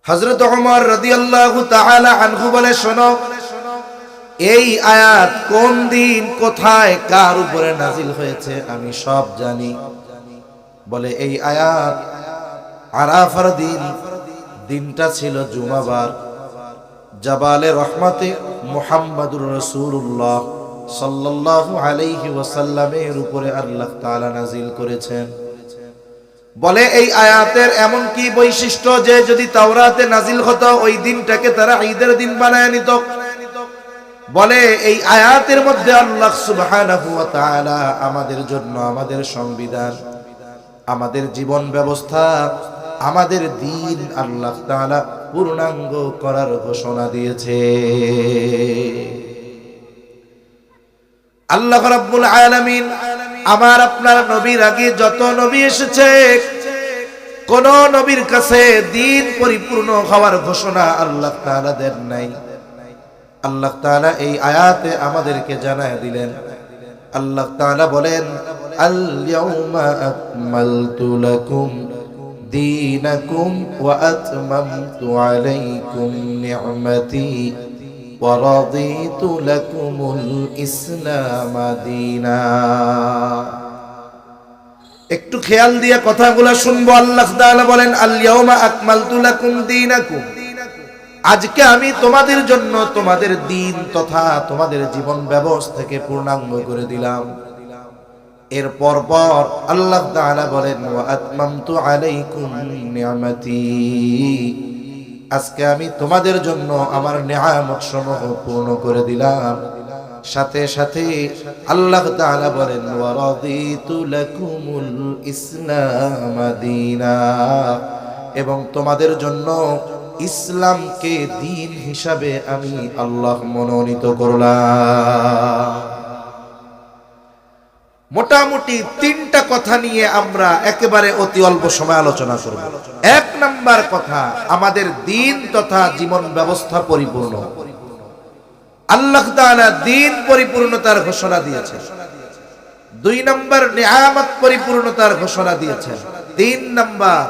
হযরত ওমর রাদিয়াল্লাহু তাআলা আনহু বলে, শোনো, এই আয়াত কোন দিন কোথায় কার উপরে নাজিল হয়েছে আমি সব জানি। বলে এই আয়াত আরাফার দিন, দিনটা ছিল জুমাবার, জাবালে রহমতে মুহাম্মাদুর রাসূলুল্লাহ সাল্লাল্লাহু আলাইহি ওয়াসাল্লামের উপরে আল্লাহ তাআলা নাজিল করেছেন। বলে এই আয়াতের এমন কি বৈশিষ্ট্য যে যদি তাওরাতে নাজিল হতো ওই দিনটাকে তারা ঈদের দিন বানায় নিত। বলে এই আয়াতের মধ্যে আল্লাহ সুবহানাহু ওয়া তাআলা আমাদের জন্য আমাদের সংবিধান, আমাদের জীবন ব্যবস্থা, আমাদের দ্বীন আল্লাহ তাআলা পূর্ণাঙ্গ করার ঘোষণা দিয়েছে। আল্লাহ রাব্বুল আলামিন আমার আপনার নবীর আগে যত নবী এসেছে কোন নবীর কাছে দ্বীন পরিপূর্ণ হওয়ার ঘোষণা আল্লাহ তাআলা দেন নাই। আল্লাহ তাআলা এই আয়াতে আমাদেরকে জানায় দিলেন। আল্লাহ তাআলা বলেন, আল ইয়াউমা আকমালতু লাকুম দীনাকুম ওয়া আতমামতু আলাইকুম নি'মাতি ওয়া রাদিতু লাকুমুল ইসলাম দীনা। একটু খেয়াল দিয়ে কথাগুলো শুনবো। আল্লাহ তাআলা বলেন, আল ইয়াউমা আকমালতু লাকুম দীনাকুম, আজকে আমি তোমাদের জন্য তোমাদের দ্বীন তথা তোমাদের জীবন ব্যবস্থাকে পূর্ণাঙ্গ করে দিলাম। এরপর পর আল্লাহ তাআলা বলেন, ওয়া আতমামতু আলাইকুম নি'মাতি, আজকে আমি তোমাদের জন্য আমার নিয়ামত সমূহ পূর্ণ করে দিলাম। সাথে সাথে আল্লাহ তাআলা বলেন, ওয়া রাদিতু লাকুমুল ইসলাম দীনা, এবং তোমাদের জন্য ইসলামকে দ্বীন হিসাবে আমি আল্লাহ মনোনীত করলাম। মোটামুটি তিনটা কথা নিয়ে আমরা একেবারে অতি অল্প সময় আলোচনা করব। এক নাম্বার কথা, আমাদের দ্বীন তথা জীবন ব্যবস্থা পরিপূর্ণ। আল্লাহ তাআলা দ্বীন পরিপূর্ণতার ঘোষণা দিয়েছেন। দুই নাম্বার, নিয়ামত পরিপূর্ণতার ঘোষণা দিয়েছেন। তিন নাম্বার,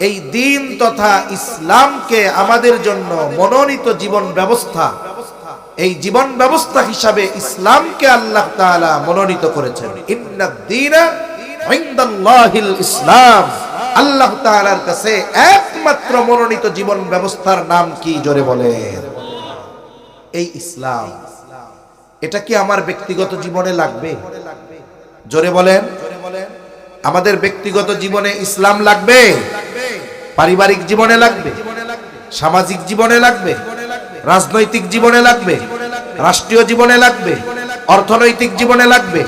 এই দ্বীন তথা ইসলামকে আমাদের জন্য মনোনীত জীবন ব্যবস্থা, এই জীবন ব্যবস্থা হিসাবে ইসলামকে আল্লাহ তাআলা মনোনীত করেছেন। ইন্নাদ দীনা ইনদাল্লাহিল ইসলাম, আল্লাহ তাআলার কাছে একমাত্র মনোনীত জীবন ব্যবস্থার নাম কি? জোরে বলেন, এই ইসলাম। এটা কি আমার ব্যক্তিগত জীবনে লাগবে? জোরে বলেন, আমাদের ব্যক্তিগত জীবনে ইসলাম লাগবে? পারিবারিক জীবনে লাগবে? সামাজিক জীবনে লাগবে? রাজনৈতিক জীবনে লাগবে? রাষ্ট্রীয় জীবনে লাগবে? অর্থনৈতিক জীবনে লাগবে?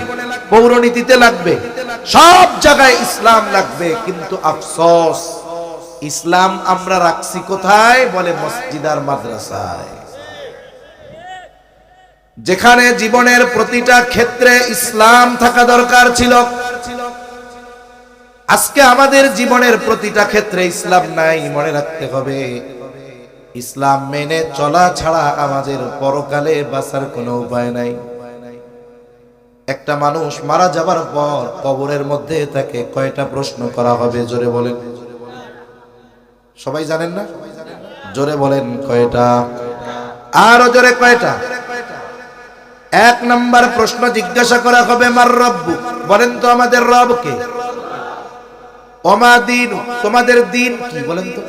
পৌরনীতিতে লাগবে? সব জায়গায় ইসলাম লাগবে। কিন্তু আফসোস, ইসলাম আমরা রাখছি কোথায়? বলে মসজিদ আর মাদ্রাসায়। যেখানে জীবনের প্রতিটা ক্ষেত্রে ইসলাম থাকা দরকার ছিল, আজকে আমাদের জীবনের প্রতিটা ক্ষেত্রে ইসলাম নাই। মনে রাখতে হবে, ইসলাম মেনে চলা ছাড়া আমাদের পরকালে বাঁচার কোনো উপায় নাই। একটা মানুষ মারা যাবার পর কবরের মধ্যে তাকে কয়টা প্রশ্ন করা হবে? জোরে বলেন, সবাই জানেন না? জোরে বলেন, কয়টা? আরো জোরে, কয়টা? এক নাম্বার প্রশ্ন জিজ্ঞাসা করা হবে, মার রব্বু, বলেন তো আমাদের রব কে? ওমা দীনু, তোমাদের দ্বীন কি? বলেন তো।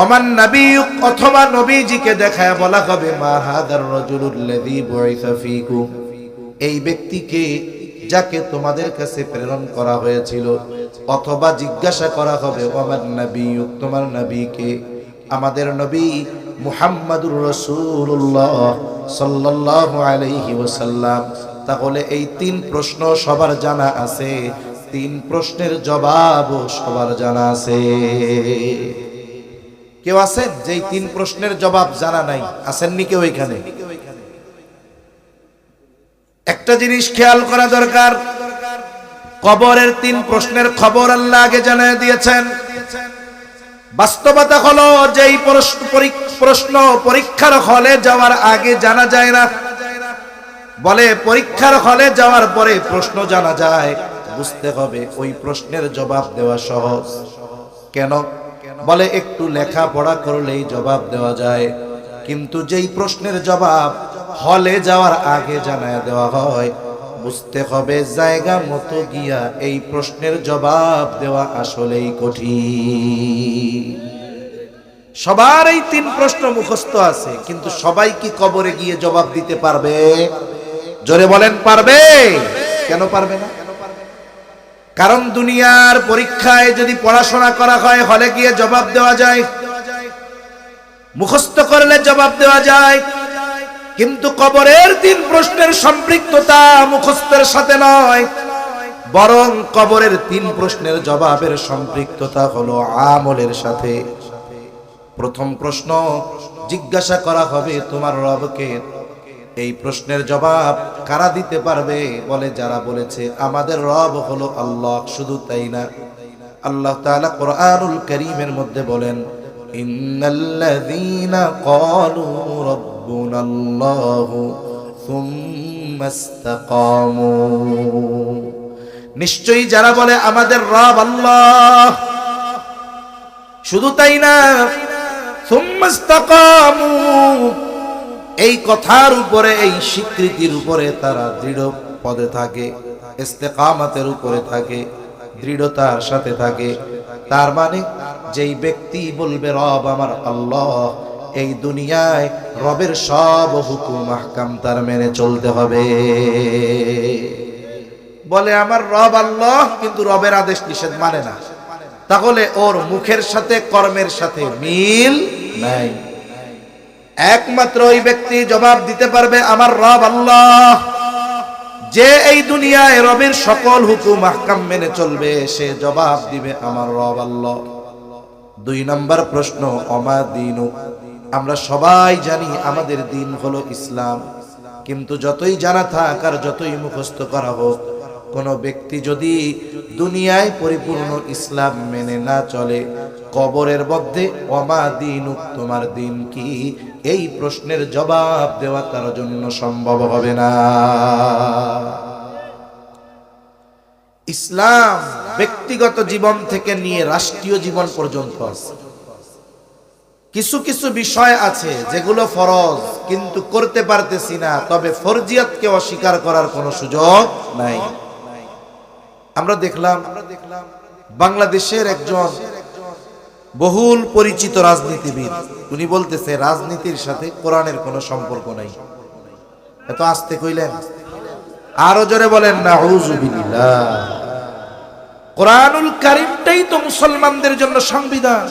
ওমান নাবিয়্যুক, অথবা নবীজিকে দেখায় বলা হবে, মা হাদার রাজুলুল্লাযী বুইসা ফীকুম, এই ব্যক্তিকে যাকে তোমাদের কাছে প্রেরণ করা হয়েছিল। অথবা জিজ্ঞাসা করা হবে, ওমান নাবিয়্যুক, তোমার নবীকে? আমাদের নবী মুহাম্মাদুর রাসূলুল্লাহ সাল্লাল্লাহু আলাইহি ওয়াসাল্লাম। তাহলে এই তিন প্রশ্ন সবার জানা আছে, তিন প্রশ্নের জবাবও সবার জানা আছে। কেউ আছেন যে এই তিন প্রশ্নের জবাব জানা নাই? আসেননি কেউ এখানে? একটা জিনিস খেয়াল করা দরকার, কবরের তিন প্রশ্নের খবর আল্লাহ আগে জানিয়ে দিয়েছেন। বাস্তবতা হলো যে এই প্রশ্ন পরীক্ষার হলে যাওয়ার আগে জানা যায় না। বলে পরীক্ষার হলে যাওয়ার পরে প্রশ্ন জানা যায়। বুঝতে হবে ওই প্রশ্নের জবাব দেওয়া সহজ। কেন? বলে একটু লেখাপড়া করলেই জবাব দেওয়া যায়, কিন্তু যেই প্রশ্নের জবাব হলে যাওয়ার আগে জানায় দেওয়া হয়, বুঝতে হবে জায়গা মতো গিয়া এই প্রশ্নের জবাব দেওয়া আসলেই কঠিন। সবার এই 3 প্রশ্ন মুখস্থ আছে, কিন্তু সবাই কি কবরে গিয়ে জবাব দিতে পারবে? জোরে বলেন, পারবে? কেন পারবে না? কারণ দুনিয়ার পরীক্ষায় যদি পড়াশোনা করা হয়, হলে গিয়ে জবাব দেওয়া যায়, মুখস্থ করলে জবাব দেওয়া যায়, কিন্তু কবরের 3 প্রশ্নের সম্পৃক্ততা মুখস্থের সাথে নয়, বরং কবরের 3 প্রশ্নের জবাবের সম্পৃক্ততা হলো আমলের সাথে। প্রথম প্রশ্ন জিজ্ঞাসা করা হবে তোমার রবকে, এই প্রশ্নের জবাব কারা দিতে পারবে? বলে যারা বলেছে আমাদের রব হলো আল্লাহ। শুধু তাই না, আল্লাহ তাআলা কোরআনুল কারীমের মধ্যে বলেন, ইন্নাল্লাযীনা ক্বালু রাব্বুনাল্লাহু সুম্মা ইসতাকামু, নিশ্চয়ই যারা বলে আমাদের রব আল্লাহ, শুধু তাই না, সুম্মা ইসতাকামু, এই কথার উপরে, এই স্বীকৃতির উপরে তারা দৃঢ় পদে থাকে, ইস্তেকামাতের উপরে থাকে, দৃঢ়তার সাথে থাকে। তার মানে যেই ব্যক্তি বলবে রব আমার আল্লাহ, এই দুনিয়ায় রবের সব হুকুম আহকাম তার মেনে চলতে হবে। বলে আমার রব আল্লাহ, কিন্তু রবের আদেশ নিষেধ মানে না, তাহলে ওর মুখের সাথে কর্মের সাথে মিল নাই। একমাত্র ওই ব্যক্তি জবাব দিতে পারবে আমার রব আল্লাহ, যে এই দুনিয়ায় রবের সকল হুকুম আহকাম মেনে চলবে, সে জবাব দিবে আমার রব আল্লাহ। 2 নম্বর প্রশ্ন, অমা দীনু, আমরা সবাই জানি আমাদের দিন হলো ইসলাম, কিন্তু যতই জানা থাক আর যতই মুখস্থ করা হোক, কোন ব্যক্তি যদি দুনিয়ায় পরিপূর্ণ ইসলাম মেনে না চলে, কবরের মধ্যে অমা দীনু, তোমার দিন কি, এই প্রশ্নের জবাব দেওয়া তার জন্য সম্ভব হবে না। ইসলাম ব্যক্তিগত জীবন থেকে নিয়ে রাষ্ট্রীয় জীবন পর্যন্ত আছে। কিছু কিছু বিষয় আছে যেগুলো ফরজ, কিন্তু করতে পারতেছি না, তবে ফরজিয়াতকে অস্বীকার করার কোনো সুযোগ নাই। আমরা দেখলাম বাংলাদেশের একজন বহুল পরিচিত রাজনীতিবিদ, উনি বলতেছে রাজনীতির সাথে কোরআনের কোনো সম্পর্ক নাই। এত আস্তে কইলেন, আরো জোরে বলেন নাউযুবিল্লাহ। কোরআনুল কারীমটাই তো মুসলমানদের জন্য সংবিধান।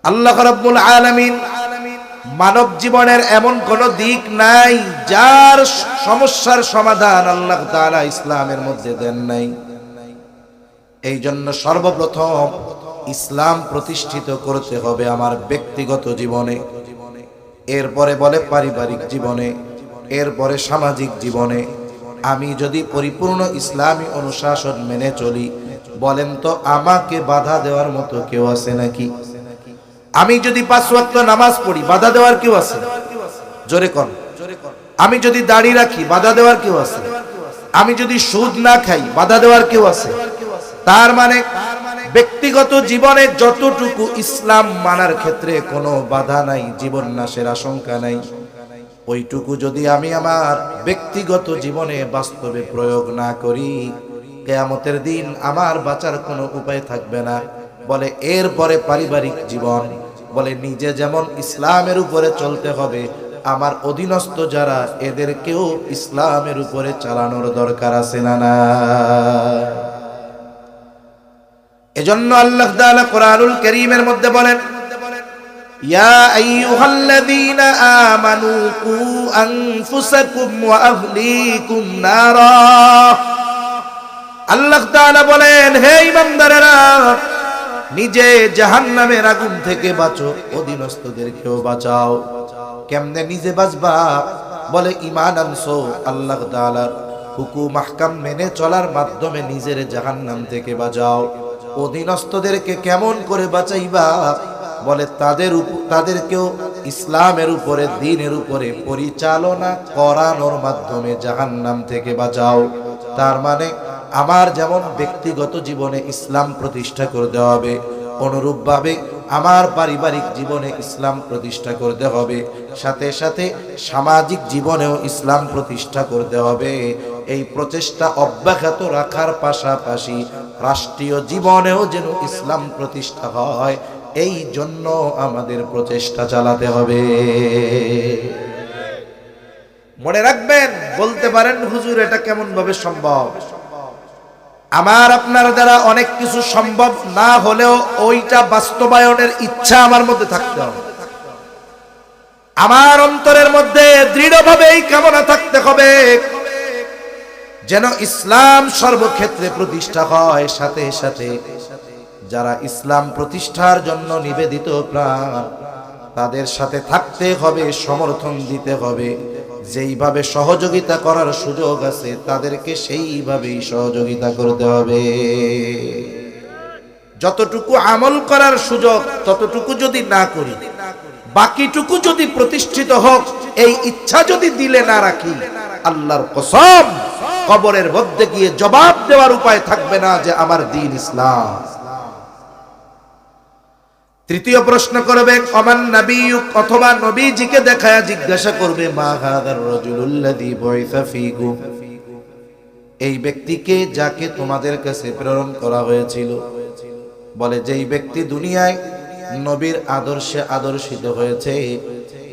আল্লাহ রাব্বুল আলামিন মানব জীবনের এমন কোন দিক নাই যার সমস্যার সমাধান আল্লাহ তাআলা ইসলামের মধ্যে দেন নাই। এই জন্য সর্বপ্রথম ইসলাম প্রতিষ্ঠিত করতে হবে আমার ব্যক্তিগত জীবনে, এরপরে বলে পারিবারিক জীবনে, এরপরে সামাজিক জীবনে। আমি যদি পরিপূর্ণ ইসলামী অনুশাসন মেনে চলি, বলেন তো আমাকে বাধা দেওয়ার মতো কেউ আছে নাকি? আমি যদি 5 ওয়াক্ত নামাজ পড়ি, বাধা দেওয়ার কেউ আছে? জোরে কোন। আমি যদি দাড়ি রাখি, বাধা দেওয়ার কেউ আছে? আমি যদি সুদ না খাই, বাধা দেওয়ার কেউ আছে? তার মানে ব্যক্তিগত জীবনে যতটুকু ইসলাম মানার ক্ষেত্রে কোনো বাধা নাই, জীবন নাশের আশঙ্কা নাই, ওইটুকু যদি আমি আমার ব্যক্তিগত জীবনে বাস্তবে প্রয়োগ না করি, কিয়ামতের দিন আমার বাঁচার কোনো উপায় থাকবে না। বলে এরপরে পারিবারিক জীবন, বলে নিজে যেমন ইসলামের উপরে চলতে হবে, আমার অধীনস্থ যারা এদেরকেও ইসলামের উপরে চালানোর দরকার আছে না না? এজন্য আল্লাহ তাআলা কোরআনুল কারীমের মধ্যে বলেন, ইয়া আইয়ুহাল্লাযীনা আমানু কু আনফুসাকুম ওয়া আহলিকুম নারা। আল্লাহ তাআলা বলেন, হে ঈমানদারেরা, নিজে জাহান্নামের আগুন থেকে বাঁচো, অধীনস্থদেরকেও বাঁচাও। কেমনে নিজে বাঁচবা? বলে ঈমান আনছো, আল্লাহ তাআলার হুকুম আহকাম মেনে চলার মাধ্যমে নিজের জাহান্নাম থেকে বাঁচাও। অধীনস্থদেরকে কেমন করে বাঁচাইবা? বলে তাদেরকেও ইসলামের উপরে, দ্বীনের উপরে পরিচালনা করানোর মাধ্যমে জাহান্নাম থেকে বাঁচাও। তার মানে আমার যেমন ব্যক্তিগত জীবনে ইসলাম প্রতিষ্ঠা করতে হবে, অনুরূপভাবে আমার পারিবারিক জীবনে ইসলাম প্রতিষ্ঠা করতে হবে, সাথে সাথে সামাজিক জীবনেও ইসলাম প্রতিষ্ঠা করতে হবে। এই প্রচেষ্টা অব্যাহত রাখার পাশাপাশি রাষ্ট্রীয় জীবনেও যেন ইসলাম প্রতিষ্ঠা হয়, এই জন্য আমাদের প্রচেষ্টা চালাতে হবে। মনে রাখবেন, বলতে পারেন হুজুর এটা কেমন ভাবে সম্ভব? আমার আপনার দ্বারা অনেক কিছু সম্ভব না হলেও ওইটা বাস্তবায়নের ইচ্ছা আমার মধ্যে থাকতে হবে। আমার অন্তরের মধ্যে দৃঢ়ভাবে এই কামনা থাকতে হবে যেন ইসলাম সর্বক্ষেত্রে প্রতিষ্ঠা হয়। সাথে সাথে যারা ইসলাম প্রতিষ্ঠার জন্য নিবেদিত প্রাণ, তাদের সাথে থাকতে হবে, সমর্থন দিতে হবে। যেইভাবে সহযোগিতা করার সুযোগ আছে তাদেরকে সেইভাবেই সহযোগিতা করতে হবে। যতটুকু আমল করার সুযোগ ততটুকু যদি না করি, বাকিটুকু যদি প্রতিষ্ঠিত হোক, এই ইচ্ছা যদি দিলে না রাখি, আল্লাহর কসম কবরের মধ্যে গিয়ে জবাব দেওয়ার উপায় থাকবে না যে আমার দ্বীন ইসলাম। তৃতীয় প্রশ্ন করবে ওমান নবিয়্যুক, অথবা নবীজিকে দেখায়া জিজ্ঞাসা করবে মা হাযার রাজুলুল্লাযী বুইসা ফীকুম, এই ব্যক্তিকে যাকে তোমাদের কাছে প্রেরণ করা হয়েছিল। বলে যেই ব্যক্তি দুনিয়ায় নবীর আদর্শে আদর্শিত হয়েছে,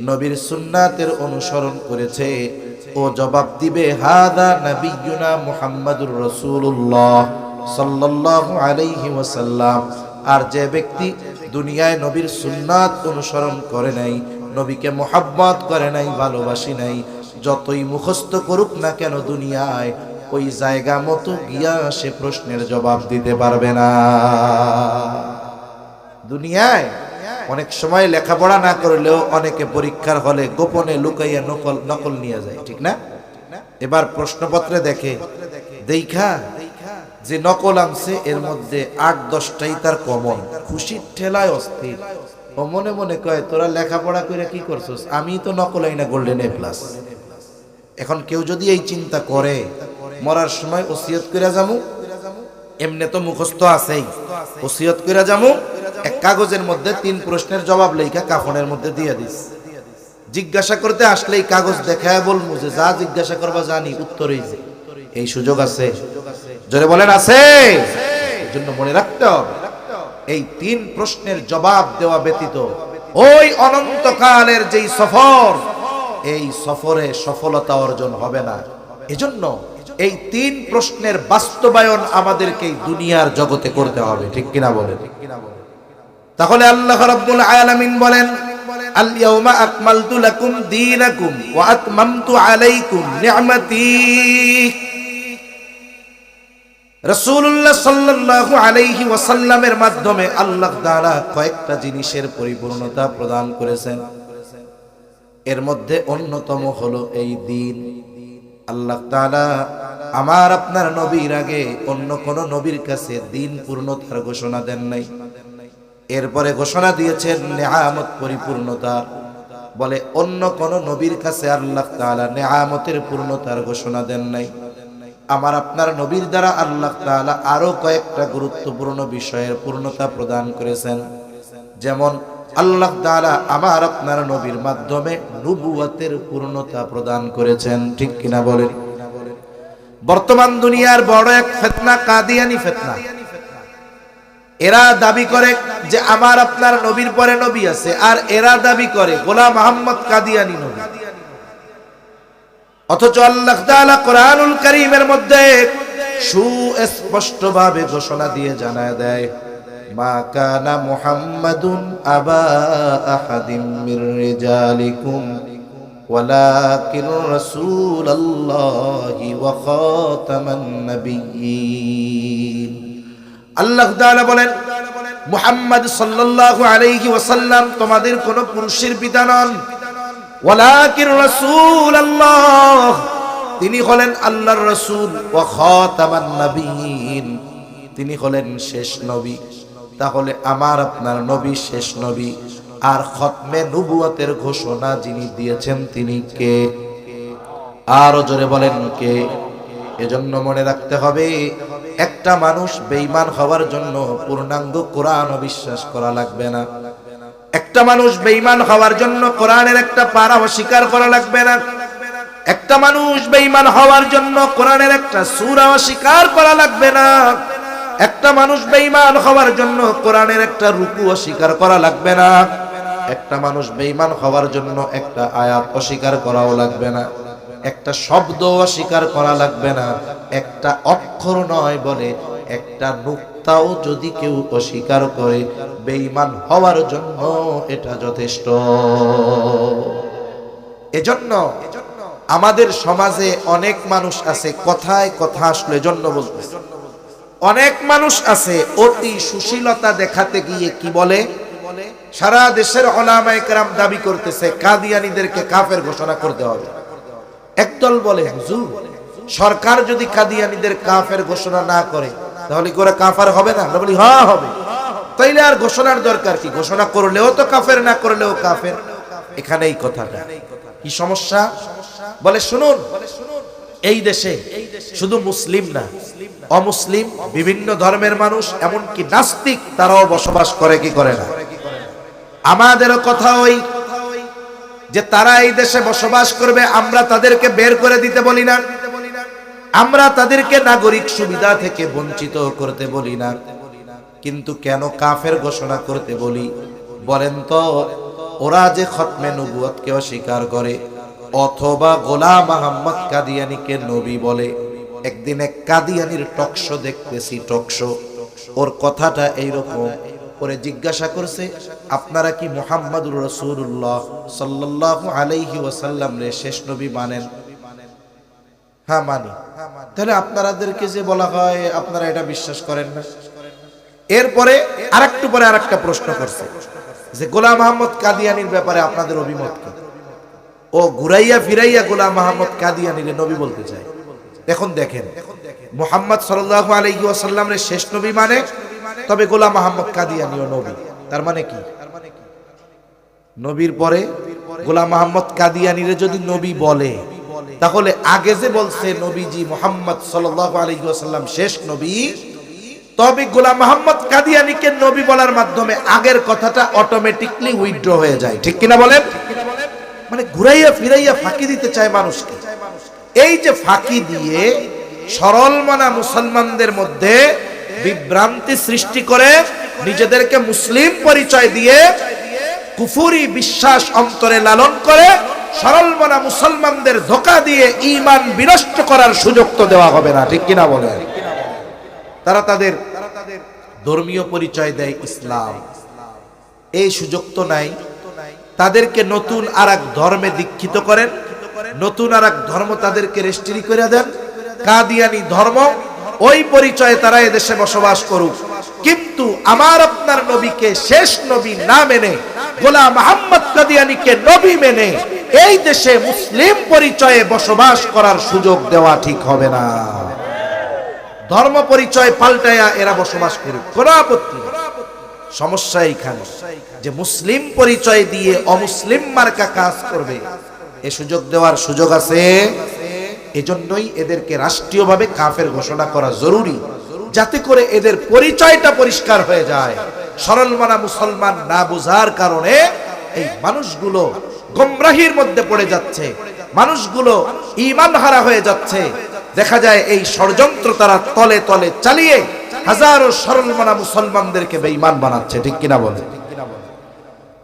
নবীর সুন্নাতের অনুসরণ করেছে, ও জবাব দিবে হাদা নবিয়্যুনা মুহাম্মাদুর রাসূলুল্লাহ সাল্লাল্লাহু আলাইহি ওয়াসাল্লাম। আর যে ব্যক্তি দুনিয়ায় নবীর সুন্নাত অনুসরণ করে নাই, নবীকে মুহাব্বত করে নাই, ভালোবাসি নাই, যতই মুখস্থ করুক না কেন দুনিয়ায়, ওই জায়গা মতো গিয়া সে প্রশ্নের জবাব দিতে পারবে না। দুনিয়ায় অনেক সময় লেখাপড়া না করলেও অনেকে পরীক্ষার হলে গোপনে লুকাইয়া নকল নিয়ে যায়, ঠিক না? এবার প্রশ্নপত্রে দেখে দেখা যে নকল আনছে এর মধ্যে ৮-১০টাই তার কমন, খুশির ঠেলায় অস্থির। ও মনে মনে কয় তোরা লেখাপড়া করে কি করছস, আমি তো নকল আইনা গোল্ডেন A+। এখন কেউ যদি এই চিন্তা করে মরার সময় ওসিয়ত কইরা যামু, এমনি তো মুখস্থ আছেই, ওসিয়ত কইরা যামু, এক কাগজের মধ্যে ৩ প্রশ্নের জবাব লেখা কাফনের মধ্যে দিয়ে দিস, জিজ্ঞাসা করতে আসলেই কাগজ দেখায় বলমু যে যা জিজ্ঞাসা করবা জানি, উত্তরই যে। এই সুযোগ আছে? জোরে বলেন আছে? এজন্য মনে রাখতে হবে এই ৩ প্রশ্নের জবাব দেওয়া ব্যতীত ওই অনন্তকালের যেই সফর, এই সফরে সফলতা অর্জন হবে না। এজন্য এই ৩ প্রশ্নের বাস্তবায়ন আমাদেরকে দুনিয়ার জগতে করতে হবে, ঠিক কিনা বলেন? তাহলে আল্লাহ রাব্বুল আলামিন বলেন আল ইয়াউমা আকমালতু লাকুম দীনাকুম ওয়া আতমামতু আলাইকুম নি'মাতি। রাসূলুল্লাহ সাল্লাল্লাহু আলাইহি ওয়াসাল্লামের মাধ্যমে আল্লাহ তাআলা কয়েকটা জিনিসের পরিপূর্ণতা প্রদান করেছেন। এর মধ্যে অন্যতম হলো এই দ্বীন। আল্লাহ তাআলা আমার আপনার নবীর আগে অন্য কোন নবীর কাছে দ্বীন পূর্ণতার ঘোষণা দেন নাই। এরপরে ঘোষণা দিয়েছেন নেয়ামত পরিপূর্ণতা। বলে অন্য কোন নবীর কাছে আল্লাহ তাআলা নেয়ামতের পূর্ণতার ঘোষণা দেন নাই। আমার আপনার নবীর দ্বারা আল্লাহ তাআলা আরো কয়েকটা গুরুত্বপূর্ণ বিষয়ের পূর্ণতা প্রদান করেছেন। যেমন আল্লাহ তাআলা আমার আপনার নবীর মাধ্যমে নবুয়তের পূর্ণতা প্রদান করেছেন, ঠিক কিনা বলেন? বর্তমান দুনিয়ার বড় এক ফিতনা কাদিয়ানি ফিতনা। এরা দাবি করে যে আমার আপনার নবীর পরে নবী আছে, আর এরা দাবি করে গোলাম মুহাম্মদ কাদিয়ানি নবী। অথচ আল্লাহ তাআলা কোরআনুল কারীমের মধ্যে সুস্পষ্টভাবে ঘোষণা দিয়ে জানায় দেয় মা কানা মুহাম্মাদুন আবা আহাদিম মির রিজালিকুম ওয়ালাকিন রাসূলুল্লাহি ওয়া খাতামান নাবিয়্যিন। আল্লাহ তাআলা বলেন মুহাম্মদ সাল্লাল্লাহু আলাইহি ওয়াসাল্লাম তোমাদের কোন পুরুষের পিতা নন, ওয়ালাকিন রাসূলুল্লাহ, তিনি হলেন আল্লাহর রাসূল, ওয়া খাতামান নাবিয়্যিন, তিনি হলেন শেষ নবী। তাহলে আমার আপনার নবী শেষ নবী, আর খতমে নবুয়তের ঘোষণা যিনি দিয়েছেন তিনি কে? আরো জোরে বলেন কে? এজন্য মনে রাখতে হবে একটা একটা মানুষ বেঈমান হওয়ার জন্য পূর্ণাঙ্গ কোরআন অবিশ্বাস করা লাগবে না। একটা মানুষ বেঈমান হওয়ার জন্য কোরআনের একটা পারা অস্বীকার করা লাগবে না। একটা মানুষ বেঈমান হওয়ার জন্য কোরআনের একটা সূরা অস্বীকার করা লাগবে না। একটা মানুষ বেঈমান হওয়ার জন্য কোরআনের একটা রুকু অস্বীকার করা লাগবে না। একটা মানুষ বেঈমান হওয়ার জন্য একটা আয়াত অস্বীকার করাও লাগবে না। একটা শব্দ অস্বীকার করা লাগবে না। একটা অক্ষর নয় বলে একটা নুক্তাও যদি কেউ অস্বীকার করে বেঈমান হওয়ার জন্য এটা যথেষ্ট। এজন্য আমাদের সমাজে অনেক মানুষ আছে, কথায় কথা আসলে জন্য বলতেছে, অনেক মানুষ আছে অতি সুশীলতা দেখাতে গিয়ে কি বলে, সারা দেশের উলামায়ে কেরাম দাবি করতেছে কাদিয়ানীদেরকে কাফের ঘোষণা করতে হবে। একদল বলে হুজুর সরকার যদি কাদিয়ানীদের কাফের ঘোষণা না করে তাহলে কি ওরা কাফের হবে না? আমরা বলি হ্যাঁ হবে। তাইলে আর ঘোষণার দরকার কি? ঘোষণা করলেও তো কাফের, না করলেও কাফের। এখানেই কথাটা। কি সমস্যা? বলে শুনুন, এই দেশে শুধু মুসলিম না, অমুসলিম বিভিন্ন ধর্মের মানুষ, এমনকি নাস্তিক তারাও বসবাস করে, কি করে না? আমাদেরও কথা ওই যে তারা এই দেশে বসবাস করবে, আমরা তাদেরকে বের করে দিতে বলি না, আমরা তাদেরকে নাগরিক সুবিধা থেকে বঞ্চিত করতে বলি না, কিন্তু কেন কাফের ঘোষণা করতে বলি বলেন তো? ওরা যে খতমে নবুয়তকে অস্বীকার করে অথবা গোলাম মোহাম্মদ কাদিয়ানীকে নবী বলে। একদিন এক কাদিয়ানীর টকশো দেখতেছি, টকশো, ওর কথাটা এইরকম। পরে জিজ্ঞাসা করছে আপনারা কি মুহাম্মাদুর রাসূলুল্লাহ সাল্লাল্লাহু আলাইহি ওয়াসাল্লাম রে শেষ নবী মানেন? হ্যাঁ মানি। তাহলে আপনাদেরকে যে বলা হয় আপনারা এটা বিশ্বাস করেন না? এরপরে আরেকটু পরে আরেকটা প্রশ্ন করছে যে গোলাম মোহাম্মদ কাদিয়ানীর ব্যাপারে আপনাদের অভিমত কি? ও ঘুরাইয়া ফিরাইয়া গোলাম মোহাম্মদ কাদিয়ানীর নবী বলতে চায়। এখন দেখেন, মুহাম্মদ সাল্লাল্লাহু আলাইহি ওয়াসাল্লাম রে শেষ নবী মানে, তবে গোলাম মোহাম্মদ কাদিয়ানীও নবী। তার মানে কি? নবীর পরে গোলাম মোহাম্মদ কাদিয়ানীরে যদি নবী বলে, তাহলে আগে যে বলছে নবীজি মুহাম্মদ সাল্লাল্লাহু আলাইহি ওয়াসাল্লাম শেষ নবী, তবে গোলাম মোহাম্মদ কাদিয়ানীকে নবী বলার মাধ্যমে আগের কথাটা অটোমেটিকলি উইথড্র হয়ে যায়। ঠিক কিনা বলেন? মানে ঘুরাইয়া ফিরাইয়া ফাঁকি দিতে চায় মানুষকে। এই যে ফাঁকি দিয়ে সরল মনা মুসলমানদের মধ্যে বিভ্রান্তি সৃষ্টি করে নিজেদেরকে মুসলিম পরিচয় দিয়ে কুফরি বিশ্বাস অন্তরে লালন করে সরল মনা মুসলমানদের ধোঁকা দিয়ে ঈমান বিনষ্ট করার সুযোগ তো দেওয়া হবে না। ঠিক কিনা বলেন? তারা তাদের ধর্মীয় পরিচয় দেয় ইসলাম, এই সুযোগ তো নাই। তাদেরকে নতুন আরেক ধর্মে দীক্ষিত করেন, নতুন আরেক ধর্ম তাদেরকে রেজিস্ট্রি করে দেন, কাদিয়ানী ধর্ম। ওই পরিচয়ে তারা এদেশে বসবাস করুক, কিন্তু আমার আপনার নবীকে শেষ নবী না মেনে গোলাম মোহাম্মদ কাদিয়ানীকে নবী মেনে এই দেশে মুসলিম পরিচয়ে বসবাস করার সুযোগ দেওয়া ঠিক হবে না। ধর্ম পরিচয় পাল্টায়া এরা বসবাস করুক, কোনো আপত্তি নেই। সমস্যা এইখানে যে মুসলিম পরিচয় দিয়ে অমুসলিম মার্কা কাজ করবে, এ সুযোগ দেওয়ার সুযোগ আছে। এজন্যই এদেরকে রাষ্ট্রীয়ভাবে কাফের ঘোষণা করা জরুরি, যাতে করে এদের পরিচয়টা পরিষ্কার হয়ে যায়। সরল মনা মুসলমান না বোঝার কারণে এই মানুষগুলো গোমরাহির মধ্যে পড়ে যাচ্ছে, মানুষগুলো ঈমান হারা হয়ে যাচ্ছে। দেখা যায় এই ষড়যন্ত্র তারা তলে তলে চালিয়ে হাজারো সরল মনা মুসলমানদেরকে বেঈমান বানাচ্ছে। ঠিক কিনা বলে?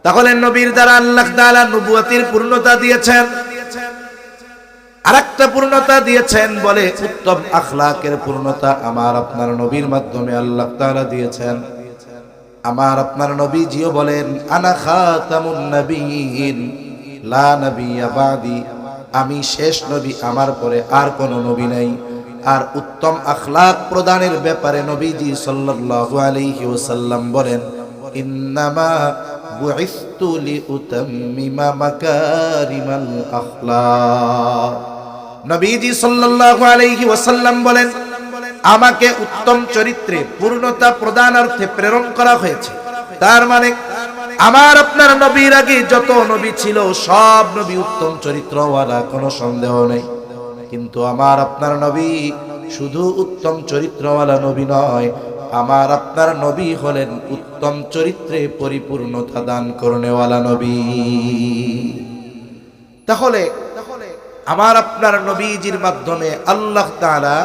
তাহলে নবীর দ্বারা আল্লাহ তাআলা নবুয়তের পূর্ণতা দিয়েছেন, আরেকটা পূর্ণতা দিয়েছেন বলে উত্তম আখলাকের পূর্ণতা আমার আপনার নবীর মাধ্যমে আল্লাহ তাআলা দিয়েছেন। আমার আপনার নবীজিও বলেন আনা খাতামুন নবিয়্যিন লা নাবিয়্যা বাদি, আমি শেষ নবী, আমার পরে আর কোনো নবী নাই। আর উত্তম আখলাক প্রদানের ব্যাপারে নবীজি সাল্লাল্লাহু আলাইহি ওয়াসাল্লাম বলেন ইন্নামা বুইসতু লিউতাম্মিমা মাকারিমাল আখলাক। নবীজি সাল্লাল্লাহু আলাইহি ওয়াসাল্লাম বলেন আমাকে উত্তম চরিত্রে পূর্ণতা প্রদানার্থে প্রেরণ করা হয়েছে। তার মানে আমার আপনার নবীর আগে যত নবী ছিল সব নবী উত্তম চরিত্রওয়ালা, কোনো সন্দেহ নেই। কিন্তু আমার আপনার নবী শুধু উত্তম চরিত্রওয়ালা নবী নয়, আমার আপনার নবী হলেন উত্তম চরিত্রে পরিপূর্ণতা দান করনেওয়ালা নবী। তাহলে আমার আপনার নবীজির মাধ্যমে আল্লাহ তাআলা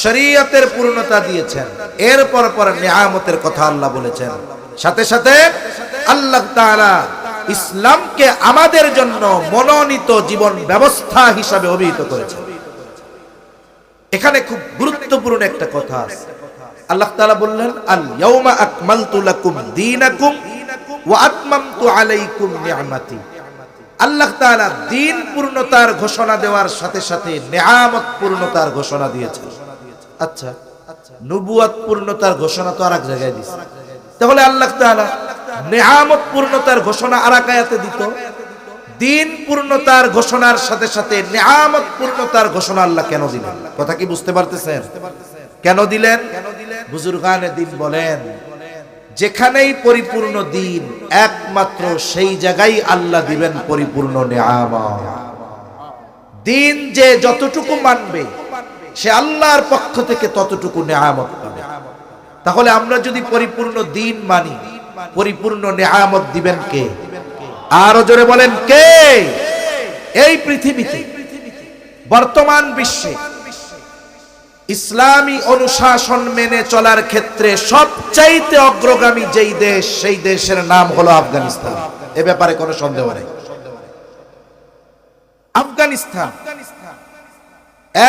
শরীয়তের পূর্ণতা দিয়েছেন। এরপর পর নিয়ামতের কথা আল্লাহ বলেছেন। সাথে সাথে আল্লাহ তাআলা ইসলামকে আমাদের জন্য মনোনীত জীবন ব্যবস্থা হিসাবে অভিহিত করেছেন। এখানে খুব গুরুত্বপূর্ণ একটা কথা আছে। আল্লাহ তাআলা বললেন, আল ইয়াউমা আকমালতু লাকুম দীনাকুম ওয়া আতমামতু আলাইকুম নি'মাতি। আল্লাহ তাআলা দ্বীন পূর্ণতার ঘোষণা দেওয়ার সাথে সাথে নিয়ামত পূর্ণতার ঘোষণা দিয়েছেন। আচ্ছা, নবুয়ত পূর্ণতার ঘোষণা তো আরেক জায়গায় দিয়েছে, তাহলে আল্লাহ তাআলা নিয়ামত পূর্ণতার ঘোষণা আরেক আয়াতে দিত, দ্বীন পূর্ণতার ঘোষণার সাথে সাথে নিয়ামত পূর্ণতার ঘোষণা আল্লাহ কেন দিলেন? কথা কি বুঝতে পারতেছেন? কেন দিলেন? বুজুর্গানে দ্বীন বলেন, যেখানেই পরিপূর্ণ দ্বীন, একমাত্র সেই জায়গায় আল্লাহ দিবেন পরিপূর্ণ নিয়ামত। দ্বীন যে যতটুকু মানবে সে আল্লাহর পক্ষ থেকে ততটুকু নিয়ামত পাবে। তাহলে আমরা যদি পরিপূর্ণ দ্বীন মানি, পরিপূর্ণ নিয়ামত দিবেন কে? আরো জোরে বলেন কে? এই পৃথিবীতে বর্তমান বিশ্বে ইসলামী অনুশাসন মেনে চলার ক্ষেত্রে সবচাইতে অগ্রগামী যেই দেশ, সেই দেশের নাম হলো আফগানিস্তান। এ ব্যাপারে কোনো সন্দেহ নেই। আফগানিস্তান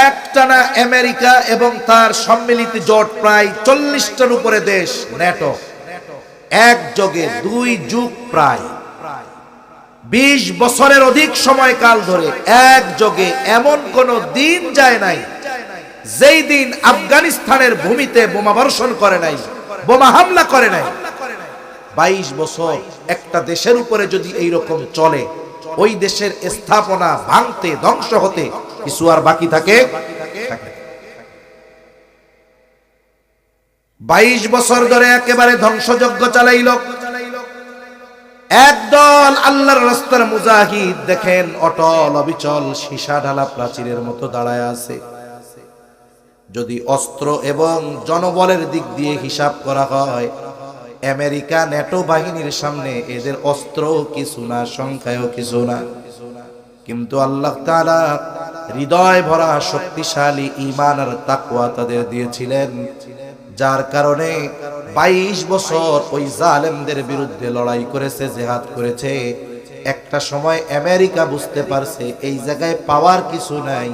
একটানা আমেরিকা এবং তার সম্মিলিত জোট প্রায় 40টার উপরে দেশ, ন্যাটো একযোগে 2 যুগ প্রায় 20 বছরের অধিক সময়কাল ধরে একযোগে এমন কোন দিন যায় নাই যেই দিন আফগানিস্তানের ভূমিতে বোমা বর্ষণ করে নাই, বোমা হামলা করে নাই। 22 বছর একটা দেশের উপরে যদি এইরকম চলে, ওই দেশের স্থাপনা ভাঙতে, ধ্বংস হতে কিছু আর বাকি থাকে? 22 বছর ধরে একেবারে ধ্বংসযজ্ঞ চালাইল। একদল আল্লাহর রাস্তার মুজাহিদ দেখেন অটল অবিচল সীসা ঢালা প্রাচীরের মতো দাঁড়ায় আছে। যদি অস্ত্র এবং জনবলের দিক দিয়ে হিসাব করা হয়, আমেরিকা ন্যাটো বাহিনীর সামনে এদের অস্ত্র কিছু না, সংখ্যায়ও কিছু না। কিন্তু আল্লাহ তাআলা হৃদয় ভরা শক্তিশালী ঈমান আর তাকওয়া তাদের দিয়েছিলেন, যার কারণে 22 বছর ওই জালেমদের বিরুদ্ধে লড়াই করেছে, জিহাদ করেছে। একটা সময় আমেরিকা বুঝতে পারছে এই জায়গায় পাওয়ার কিছু নাই,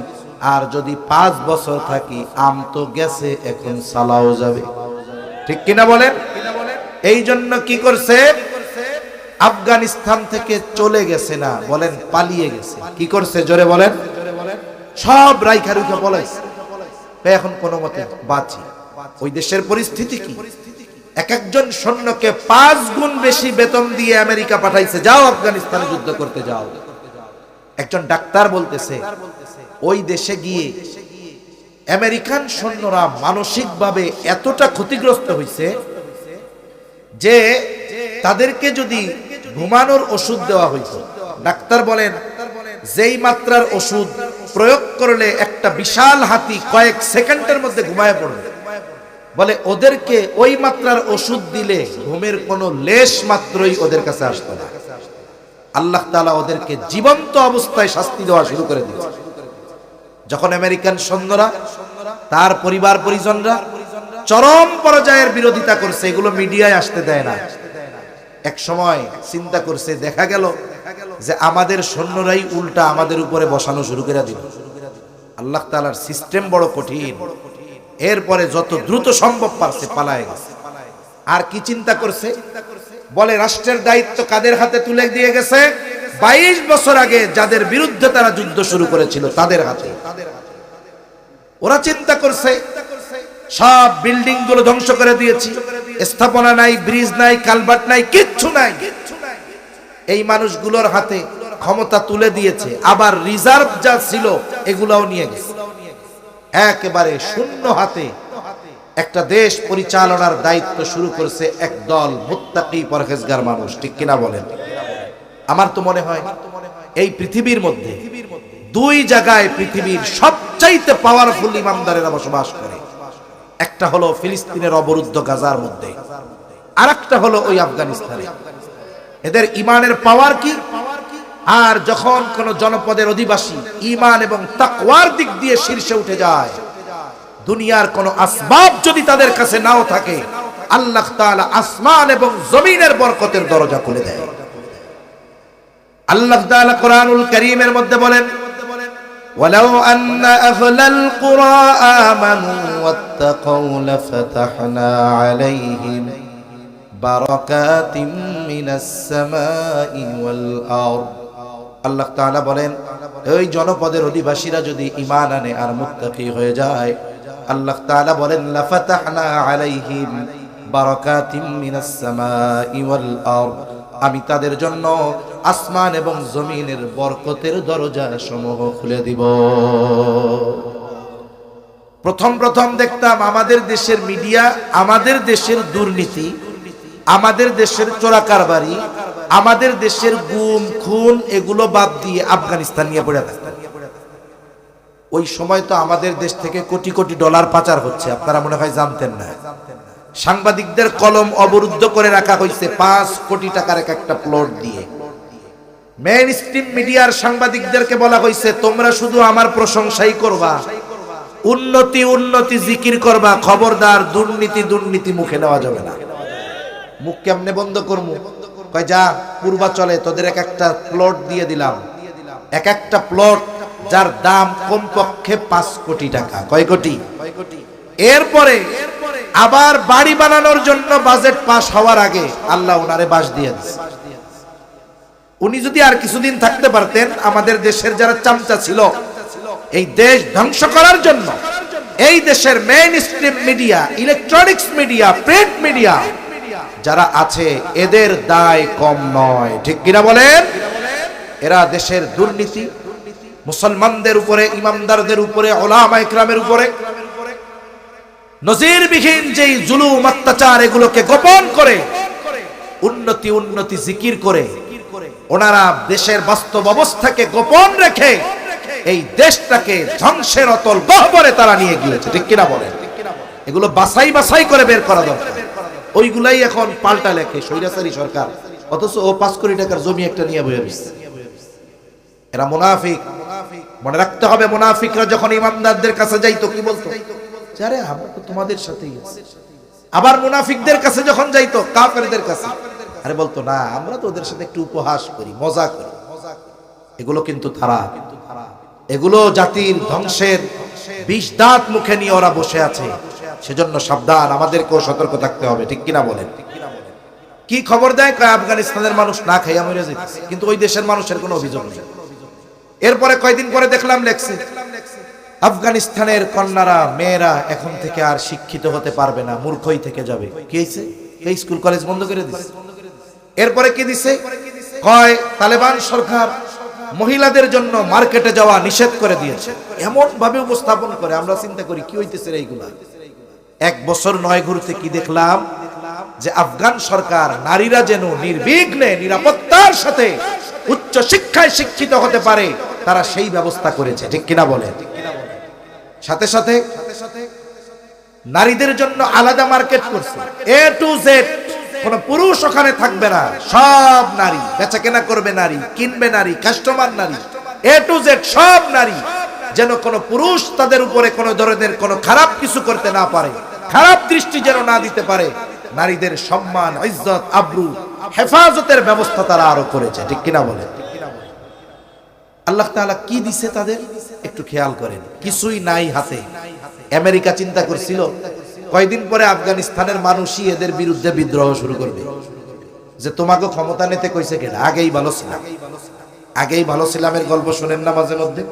আর যদি 5 বছর থাকি আম তো গেছে, এখন সালাও যাবে। ঠিক কিনা বলেন? এই জন্য কি করছে? আফগানিস্তান থেকে চলে গেছে না, বলেন পালিয়ে গেছে। কি করছে জোরে বলেন? সব রাইখা রুখা পলাইছে, এখন কোনো মতে বাঁচি। ওই দেশের পরিস্থিতি কি? এক একজন সৈন্যকে 5 গুণ বেশি বেতন দিয়ে আমেরিকা পাঠাইছে, যাও আফগানিস্তানে যুদ্ধ করতে যাও। একজন ডাক্তার বলতেছে, ওই দেশে গিয়ে আমেরিকান সৈন্যরা মানসিকভাবে এতটা ক্ষতিগ্রস্ত হয়েছে যে তাদেরকে যদি ঘুমানোর ওষুধ দেওয়া হইতো, ডাক্তার বলেন যেই মাত্রার ওষুধ প্রয়োগ করলে একটা বিশাল হাতি কয়েক সেকেন্ডের মধ্যে ঘুমায় পড়বে, বলে ওদেরকে ওই মাত্রার ওষুধ দিলে ঘুমের কোনো লেশ মাত্রই ওদের কাছে আসতো না। আল্লাহ তাআলা ওদেরকে জীবন্ত অবস্থায় শাস্তি দেওয়া শুরু করে দিয়েছে। যখন আমেরিকান সৈন্যরা, তার পরিবার পরিজনরা চরম পর্যায়ের বিরোধিতা করছে, এগুলো মিডিয়ায় আসতে দেয় না। এক সময় চিন্তা করছে, দেখা গেল যে আমাদের সৈন্যরাই উল্টা আমাদের উপরে বসানো শুরু করে দিল। আল্লাহ তাআলার সিস্টেম বড় কঠিন। এরপরে যত দ্রুত সম্ভব পারছে পালায় গেছে। আর কি চিন্তা করছে? বলে রাষ্ট্রের দায়িত্ব কাদের হাতে তুলে দিয়ে গেছে? 22 বছর আগে যাদের বিরুদ্ধে তারা যুদ্ধ শুরু করেছিল তাদের হাতে। ওরা চিন্তা করছে সব বিল্ডিং গুলো ধ্বংস করে দিয়েছি, স্থাপনা নাই, ব্রিজ নাই, কালভার্ট নাই, কিচ্ছু নাই। এই মানুষগুলোর হাতে ক্ষমতা তুলে দিয়েছে, আবার রিজার্ভ যা ছিল এগুলাও নিয়ে গেছে। একেবারে শূন্য হাতে একটা দেশ পরিচালনার দায়িত্ব শুরু করছে একদল মুত্তাকি পরহেজগার মানুষ। ঠিক কিনা বলেন? আমার তো মনে হয় এই পৃথিবীর মধ্যে 2 জায়গায় পৃথিবীর সবচেয়ে সবচাইতে পাওয়ারফুল ইমানদারেরা বসবাস করে। একটা হলো ফিলিস্তিনের অবরুদ্ধ গাজার মধ্যে, আর একটা হলো ওই আফগানিস্তানে। এদের ইমানের পাওয়ার কি? আর যখন কোন জনপদের অধিবাসী ঈমান এবং তাকওয়ার দিক দিয়ে শীর্ষে উঠে যায়, দুনিয়ার কোন আসবাব যদি তাদের কাছে নাও থাকে, আল্লাহ তাআলা আসমান এবং জমিনের বরকতের দরজা খুলে দেয়। আল্লাহ তাআলা কোরআনুল কারীমের মধ্যে বলেন, ওয়ালাউ আন্না আহলাল কুরা আমানু ওয়াত্তাকাউ লাফাতাহনা আলাইহিম বারাকাতিম মিনাস সামাই ওয়াল আরদ। আল্লাহ তাআলা বলেন, ওই জনপদের অধিবাসীরা যদি ঈমান আনে আর মুত্তাকি হয়ে যায়, আল্লাহ তাআলা বলেন লাফাতাহনা আলাইহিম বারাকাতিম মিনাস সামাই ওয়াল আরদ, আমি তাদের জন্য আসমান এবং জমিনের বরকতের দরজা সমূহ খুলে দিব। প্রথম দেখতাম আমাদের দেশের মিডিয়া, আমাদের দেশের দুর্নীতি, আমাদের দেশের চোরাকারবারি, আমাদের দেশের গুম খুন, এগুলো বাদ দিয়ে আফগানিস্তান নিয়ে পড়ে থাকতাম। ওই সময় তো আমাদের দেশ থেকে কোটি কোটি ডলার পাচার হচ্ছে, আপনারা মনে হয় জানতেন না। সাংবাদিকদের কলম অবরুদ্ধ করে রাখা হয়েছে 5 কোটি টাকার একটা প্লট দিয়ে। মেইন স্ট্রিম মিডিয়ার সাংবাদিকদেরকে বলা হয়েছে, তোমরা শুধু আমার প্রশংসাই করবা, উন্নতি উন্নতি জিকির করবা, খবরদার দুর্নীতি মুখে নেওয়া যাবে না। মুখ কেমনে বন্ধ করবো? কয় যা পূর্বাচলে তোদের একটা প্লট দিয়ে দিলাম, একটা প্লট যার দাম কমপক্ষে 5 কোটি টাকা। কয় কোটি? এরপরে আবার বাড়ি বানানোর জন্য বাজেট পাস হওয়ার আগে আল্লাহ ওনারে বাস দিয়ে দিয়েছে। উনি যদি আর কিছুদিন থাকতে পারতেন, আমাদের দেশের যারা চামচা ছিল এই দেশ ধ্বংস করার জন্য, এই দেশের main stream media, electronics media, print media যারা আছে, এদের দায় কম নয়। ঠিক কিনা বলেন? এরা দেশের দুর্নীতি, মুসলমানদের উপরে, ইমামদারদের উপরে, উলামা ইকরামের উপরে নজিরবিহীন যেই জুলুম অত্যাচার, এগুলোকে গোপন করে উন্নতি জিকির করে ওনারা দেশের বাস্তব অবস্থাকে গোপন রেখে এই দেশটাকে ধ্বংসের অতল গহ্বরে তারা নিয়ে গিয়েছে। ঠিক কিনা বলেন? এগুলো বাছাই করে বের করা দরকার। ওইগুলাই এখন পাল্টা লেখে স্বৈরাচারী সরকার, অথচ ও 5 কোটি টাকার জমি একটা নিয়ে বসে আছে। এরা মুনাফিক। মনে রাখতে হবে, মুনাফিকরা যখন ইমানদারদের কাছে যাইতো কি বলতো? আরে আমরা তো তোমাদের সাথেই আছি। আবার মুনাফিকদের কাছে যখন যাইতো, কাফেরদের কাছে, আরে বলতো না, আমরা তো ওদের সাথে একটু উপহাস করি, মজা করি। এগুলো কিন্তু তারা, এগুলো জাতির ধ্বংসের বিষ দাঁত মুখে নিয়ে ওরা বসে আছে। সেজন্য সাবধান, আমাদেরকেও সতর্ক থাকতে হবে। ঠিক কিনা বলেন? কি খবর দেয়? আফগানিস্তানের মানুষ না খাইয়া মরে যেতেছে, কিন্তু ওই দেশের মানুষের কোনো অভিযোগ নেই। এরপরে কয়দিন পরে দেখলাম লেখছে, আফগানিস্তানের কন্যারা, মেয়েরা এখন থেকে আর শিক্ষিত হতে পারবে না, মূর্খই থেকে যাবে। কি হয়েছে? এই স্কুল কলেজ বন্ধ করে দিছে। এরপরে কি দিছে? কয় তালেবান সরকার মহিলাদের জন্য মার্কেটে যাওয়া নিষেধ করে দিয়েছে। এমন ভাবে উপস্থাপন করে, আমরা চিন্তা করি কি হইতেছে এইগুলা। 1 বছর নয় ঘুরতে কি দেখলাম যে আফগান সরকার নারীরা যেন নির্বিঘ্নে নিরাপত্তার সাথে উচ্চ শিক্ষায় শিক্ষিত হতে পারে, তারা সেই ব্যবস্থা করেছে। ঠিক কিনা বলে? সাথে সাথে নারীদের জন্য আলাদা মার্কেট করছে, A to Z। কোন পুরুষ ওখানে থাকবে না, সব নারী বেচা কেনা করবে, নারী কিনবে, নারী কাস্টমার, নারী A to Z সব নারী, যেন কোন পুরুষ তাদের উপরে কোন ধরনের কোন খারাপ কিছু করতে না পারে, খারাপ দৃষ্টি যেন না দিতে পারে। নারীদের সম্মান, ইজ্জত, আবরু, হেফাজতের ব্যবস্থা তারা আরো করেছে। ঠিক কিনা বলে? আল্লাহ তাআলা কি দিছে তাদের একটু খেয়াল করেন। কিছুই নাই হাতে। আমেরিকা চিন্তা করছিল কয়দিন পরে আফগানিস্তানের মানুষই এদের বিরুদ্ধে বিদ্রোহ শুরু করবে, যে তোমাকে ক্ষমতা নিতে কইছে কেন? আগেই ভালো ছিলাম, আগেই ভালো ছিলামের গল্প শুনেন না মাঝে মধ্যে?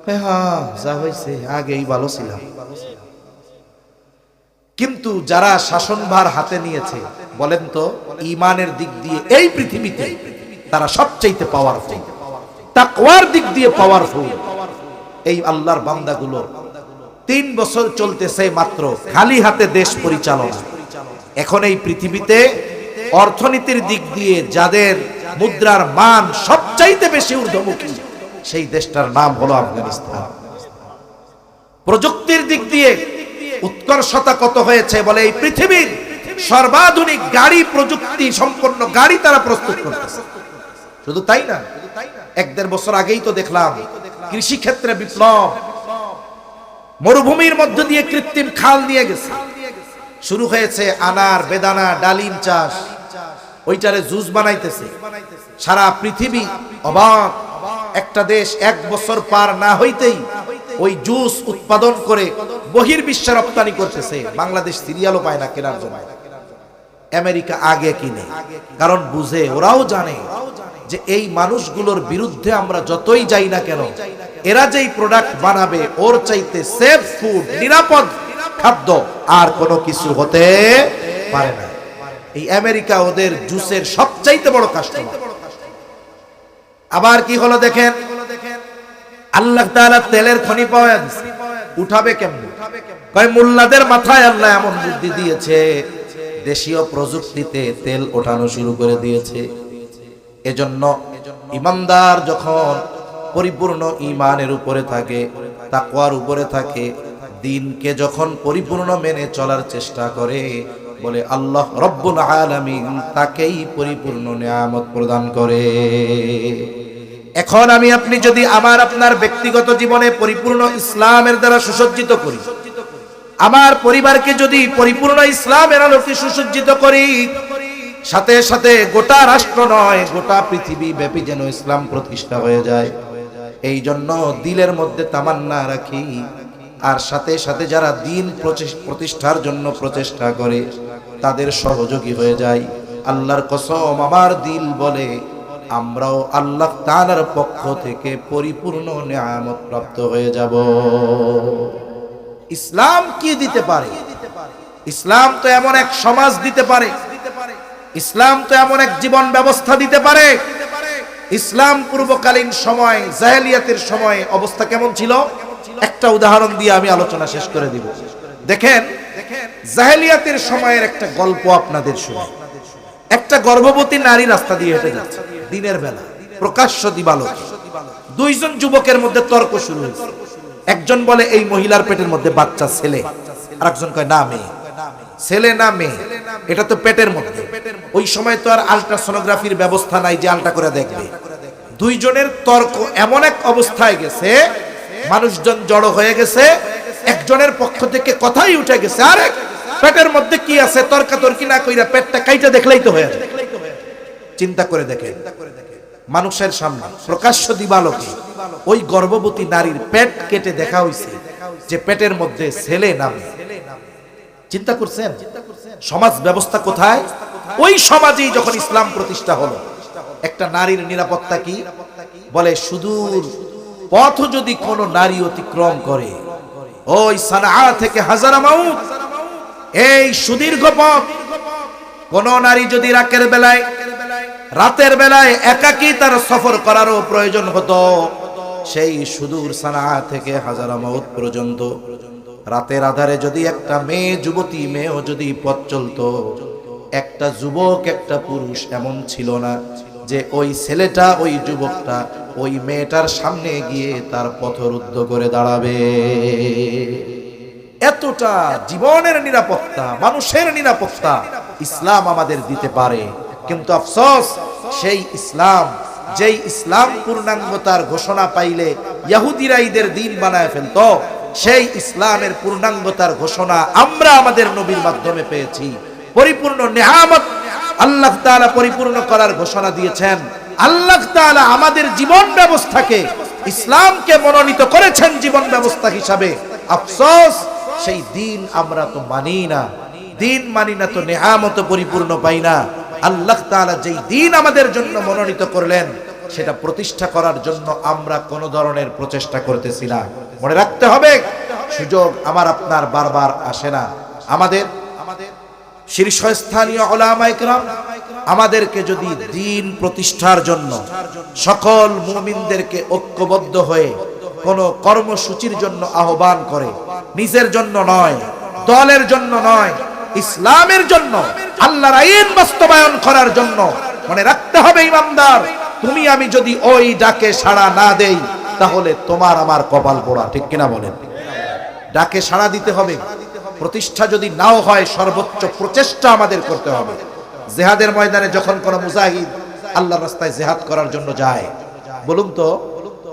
হ্যাঁ, যা হয়েছে আগেই ভালো ছিলাম। কিন্তু যারা শাসনভার হাতে নিয়েছে, বলেন তো ঈমানের দিক দিয়ে এই পৃথিবীতে তারা সবচাইতে পাওয়ারফুল, তাকওয়ার দিক দিয়ে পাওয়ারফুল। এই আল্লাহর বান্দাগুলো 3 বছর চলতেছে মাত্র খালি হাতে দেশ পরিচালনা। এখন এই পৃথিবীতে অর্থনীতির দিক দিয়ে যাদের মুদ্রার মান সবচাইতে বেশি ঊর্ধ্বমুখী, সেই দেশটার নাম হলো আফগানিস্তান। প্রযুক্তির দিক দিয়ে উৎকর্ষতা কত হয়েছে বলে এই পৃথিবীর সর্বাধুনিক গাড়ি প্রযুক্তি সম্পন্ন গাড়ি তারা প্রস্তুত করতেছে। শুধু তাই না, 1-1.5 বছর আগেই তো দেখলাম কৃষি ক্ষেত্রে বিপ্লব, মরুভূমির মধ্য দিয়ে কৃত্রিম খাল নিয়ে গেছে, শুরু হয়েছে আনার বেদানা ডালিম চাষ, ওইটারে জুস বানাইতেছে। সারা পৃথিবী অবাক, একটা দেশ 1 বছর পার না হইতেই ওই জুস উৎপাদন করে বহির্বিশ্বে রপ্তানি করতেছে। বাংলাদেশ সিরিয়ালও পায় না কেনার জন্য, আমেরিকা আগে কিনে, কারণ বুঝে, ওরাও জানে যে এই মানুষগুলোর বিরুদ্ধে আমরা যতই যাই না কেন, এরা যেই প্রোডাক্ট বানাবে ওর চাইতে সেফ ফুড, নিরাপদ খাদ্য আর কোনো কিছু হতে পারে না। এই আমেরিকা ওদের জুসের সবচাইতে বড় কাস্টমার। আবার কি হলো দেখেন, আল্লাহ তাআলা তেলের খনি পাওয়া দিয়েছে, উঠাবে কেমনে? কয় মোল্লাদের মাথায় আল্লাহ এমন বুদ্ধি দিয়েছে, দেশীয় প্রযুক্তিতে তেল ওঠানো শুরু করে দিয়েছে। এজন্য ইমানদার যখন পরিপূর্ণ ঈমানের উপরে থাকে, তাকওয়ার উপরে থাকে, দ্বীনকে যখন পরিপূর্ণ মেনে চলার চেষ্টা করে, বলে আল্লাহ রব্বুল আলামিন তাকেই পরিপূর্ণ নিয়ামত প্রদান করে। এখন আমি আপনি যদি আমার আপনার ব্যক্তিগত জীবনে পরিপূর্ণ ইসলামের দ্বারা সুসজ্জিত করি, আমার পরিবারকে যদি পরিপূর্ণ ইসলামের আলোকে সুসজ্জিত করি, সাথে সাথে গোটা রাষ্ট্র নয় গোটা পৃথিবী ব্যাপী যেন ইসলাম প্রতিষ্ঠা হয়ে যায়, এই জন্য দিলের মধ্যে তামান্না রাখি। আর সাথে সাথে যারা দ্বীন প্রতিষ্ঠার জন্য প্রচেষ্টা করে তাদের সহযোগী হয়ে যায়। আল্লাহর কসম, আমার দিল বলে আমরাও আল্লাহ তাআলার পক্ষ থেকে পরিপূর্ণ নিয়ামত প্রাপ্ত হয়ে যাব। ইসলাম কি দিতে পারে? ইসলাম তো এমন এক সমাজ দিতে পারে, ইসলাম তো এমন এক জীবন ব্যবস্থা দিতে পারে। ইসলাম পূর্বকালীন সময়, জাহেলিয়াতের সময় অবস্থা কেমন ছিল? একটা উদাহরণ দিয়ে আমি আলোচনা শেষ করে দিব। দেখেন, জাহেলিয়াতের সময়ের একটা গল্প আপনাদের শুনি। একটা গর্ভবতী নারী রাস্তা দিয়ে হেঁটে যাচ্ছে দিনের বেলা, প্রকাশ্য দিবালোকে। 2 জন যুবকের মধ্যে তর্ক শুরু হয়েছে। একজন বলে এই মহিলার পেটের মধ্যে বাচ্চা ছেলে, আর একজন কয় না মেয়ে। ছেলে না মেয়ে, এটা তো পেটের মধ্যে। ওই সময় তো আর আল্ট্রাসোনোগ্রাফির ব্যবস্থা নাই যে আলট্রা করে দেখবে। 2 জনের তর্ক এমন এক অবস্থায় গেছে, মানুষজন জড়ো হয়ে গেছে, একজনের পক্ষ থেকে কথাই উঠে গেছে, আরে পেটের মধ্যে কি আছে, তর্কাতর্কি না কইরা পেটটা কাইটা দেখলেই তো হয়ে যায়। চিন্তা করে দেখেন, মানুষের সামনে প্রকাশ্য দিবালোকে ওই গর্ভবতী নারীর পেট কেটে দেখা হইছে যে পেটের মধ্যে ছেলে না মেয়ে। চিন্তা করছেন সমাজ ব্যবস্থা কোথায়? ওই সমাজেই যখন ইসলাম প্রতিষ্ঠা হলো, একটা নারীর নিরাপত্তা কি? বলে সুদূর পথ যদি কোনো নারী অতিক্রম করে, ওই সানআ থেকে হাজারামাউত, এই সুদীর্ঘ পথ, কোন নারী যদি রাতের বেলায় একাকী তার সফর করারও প্রয়োজন হতো, সেই সুদূর সানআ থেকে হাজারামাউত পর্যন্ত রাতের আধারে যদি একটা মেয়ে, যুবতী মেয়েও যদি পথ চলতো, একটা যুবক একটা পুরুষ এমন ছিল না যে ওই ছেলেটা, ওই যুবকটা ওই মেয়েটার সামনে গিয়ে তার পথরুদ্ধ করে দাঁড়াবে। এতটা জীবনের নিরাপত্তা, মানুষের নিরাপত্তা ইসলাম আমাদের দিতে পারে। কিন্তু আফসোস, সেই ইসলাম, যেই ইসলাম পূর্ণাঙ্গতার ঘোষণা পাইলে ইহুদিরা ঈদের দিন বানায় ফেলতো, সেই ইসলামের পূর্ণাঙ্গতার ঘোষণা আমরা আমাদের নবীর মাধ্যমে পেয়েছি। পরিপূর্ণ নিয়ামত আল্লাহ তাআলা পরিপূর্ণ করার ঘোষণা দিয়েছেন। আল্লাহ তাআলা আমাদের জীবন ব্যবস্থাকে, ইসলামকে মনোনীত করেছেন জীবন ব্যবস্থা হিসাবে। আফসোস, সেই দিন আমরা তো মানি না। দিন মানি না তো নিয়ামত পরিপূর্ণ পাই না। আল্লাহ তাআলা যেই দিন আমাদের জন্য মনোনীত করলেন, সেটা প্রতিষ্ঠা করার জন্য আমরা কোন ধরনের প্রচেষ্টা করতেছি না। মনে রাখতে হবে, সুযোগ আমার আপনার বারবার আসে না। আমাদের শীর্ষস্থানীয় উলামায়ে কেরাম আমাদেরকে যদি দিন প্রতিষ্ঠার জন্য সকল মুমিনদেরকে ঐক্যবদ্ধ হয়ে কোন কর্মসূচির জন্য আহ্বান করে, নিজের জন্য নয়, দলের জন্য নয়, ইসলামের জন্য, আল্লাহর আইন বাস্তবায়ন করার জন্য, মনে রাখতে হবে ইমানদার, তুমি আমি যদি ওই ডাকে সাড়া না দেই, তাহলে তোমার আমার কপাল পোড়া। ঠিক কিনা বলেন? ডাকে সাড়া দিতে হবে। প্রতিষ্ঠা যদি নাও হয় সর্বোচ্চ প্রচেষ্টা আমাদের করতে হবে। জিহাদের ময়দানে যখন কোন মুজাহিদ আল্লাহর রাস্তায় জিহাদ করার জন্য যায়, বলুন তো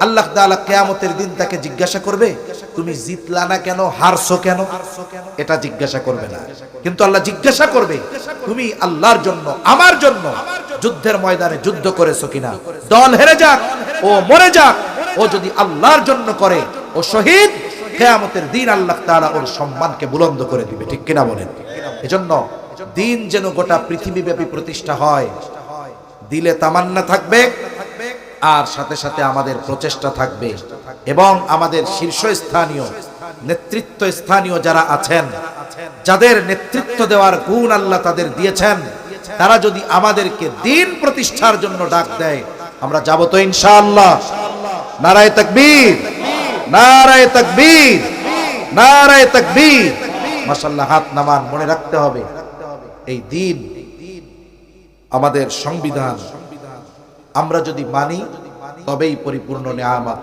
আল্লাহ তাআলা কিয়ামতের দিন তাকে জিজ্ঞাসা করবে তুমি জিতলা না কেন, হারছো কেন? এটা জিজ্ঞাসা করবে না, কিন্তু আল্লাহ জিজ্ঞাসা করবে তুমি আল্লাহর জন্য, আমার জন্য যুদ্ধের ময়দানে যুদ্ধ করেছো কিনা। দল হেরে যাক ও মরে যাক, ও যদি আল্লাহর জন্য করে ও শহীদ, কিয়ামতের দিন আল্লাহ তাআলা ওর সম্মানকে বুলন্দ করে দিবে। ঠিক কিনা বলেন? এজন্য দিন যেন গোটা পৃথিবীব্যাপী প্রতিষ্ঠা হয়, দিলে তামান্না থাকবে আর সাথে সাথে আমাদের প্রচেষ্টা থাকবে। এবং আমাদের শীর্ষস্থানীয় নেতৃত্ব স্থানীয় যারা আছেন, যাদের নেতৃত্ব দেওয়ার গুণ আল্লাহ তাদের দিয়েছেন, তারা যদি আমাদেরকে দিন প্রতিষ্ঠার জন্য ডাক দেয়, আমরা যাব তো ইনশাআল্লাহ। নারায়ে তাকবীর, নারায়ে তাকবীর, নারায়ে তাকবীর। মাশাআল্লাহ, হাত নামান। মনে রাখতে হবে এই দিন আমাদের সংবিধান, আমরা যদি মানি তবেই পরিপূর্ণ নিয়ামত।